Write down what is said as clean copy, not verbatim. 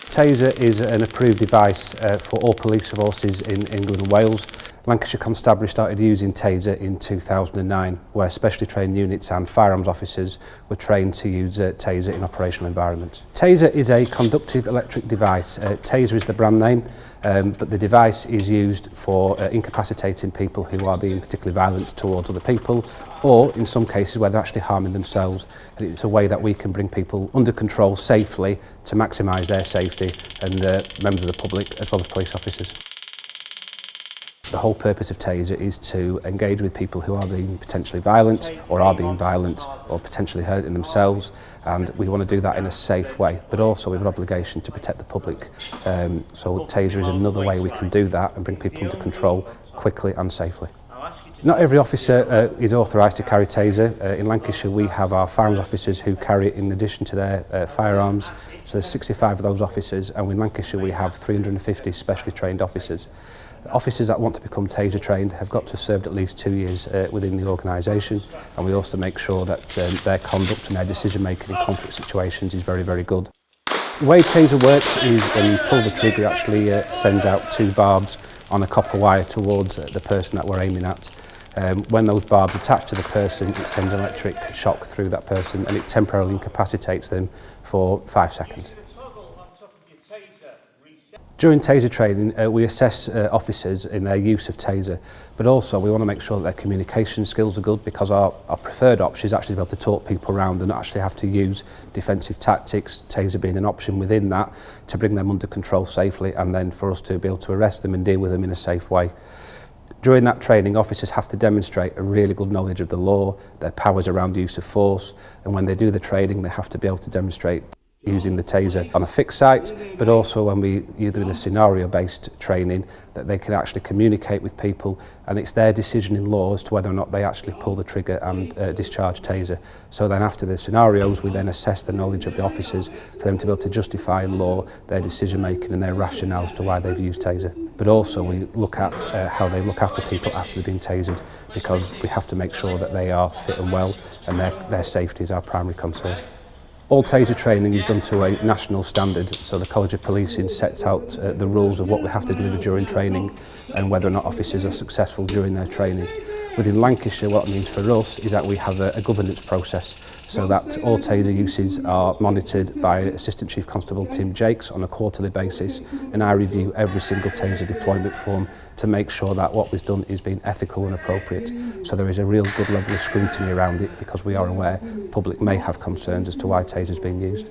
Taser is an approved device for all police forces in England and Wales. Lancashire Constabulary started using Taser in 2009, where specially trained units and firearms officers were trained to use Taser in operational environments. Taser is a conductive electric device. Taser is the brand name, but the device is used for incapacitating people who are being particularly violent towards other people, or in some cases where they're actually harming themselves. And it's a way that we can bring people under control safely to maximise their safety and members of the public as well as police officers. The whole purpose of Taser is to engage with people who are being potentially violent or are being violent or potentially hurting themselves, and we want to do that in a safe way, but also we have an obligation to protect the public. So Taser is another way we can do that and bring people under control quickly and safely. Not every officer is authorised to carry Taser. In Lancashire we have our firearms officers who carry it in addition to their firearms. So there's 65 of those officers, and in Lancashire we have 350 specially trained officers. Officers that want to become Taser trained have got to have served at least 2 years within the organisation, and we also make sure that their conduct and their decision making in conflict situations is very, very good. The way Taser works is when you pull the trigger, it actually sends out 2 barbs on a copper wire towards the person that we're aiming at. When those barbs attach to the person, it sends an electric shock through that person and it temporarily incapacitates them for 5 seconds. During Taser training, we assess officers in their use of Taser, but also we want to make sure that their communication skills are good, because our preferred option is actually to be able to talk people around and not actually have to use defensive tactics, Taser being an option within that, to bring them under control safely and then for us to be able to arrest them and deal with them in a safe way. During that training, officers have to demonstrate a really good knowledge of the law, their powers around the use of force, and when they do the training, they have to be able to demonstrate using the Taser on a fixed site, but also when you're doing a scenario-based training, that they can actually communicate with people, and it's their decision in law as to whether or not they actually pull the trigger and discharge Taser. So then after the scenarios, we then assess the knowledge of the officers for them to be able to justify in law their decision-making and their rationale as to why they've used Taser. But also we look at how they look after people after they've been tasered, because we have to make sure that they are fit and well, and their safety is our primary concern. All Taser training is done to a national standard, so the College of Policing sets out the rules of what we have to deliver during training and whether or not officers are successful during their training. Within Lancashire, what it means for us is that we have a governance process, so that all Taser uses are monitored by Assistant Chief Constable Tim Jakes on a quarterly basis, and I review every single Taser deployment form to make sure that what was done is being ethical and appropriate. So there is a real good level of scrutiny around it, because we are aware the public may have concerns as to why Taser is being used.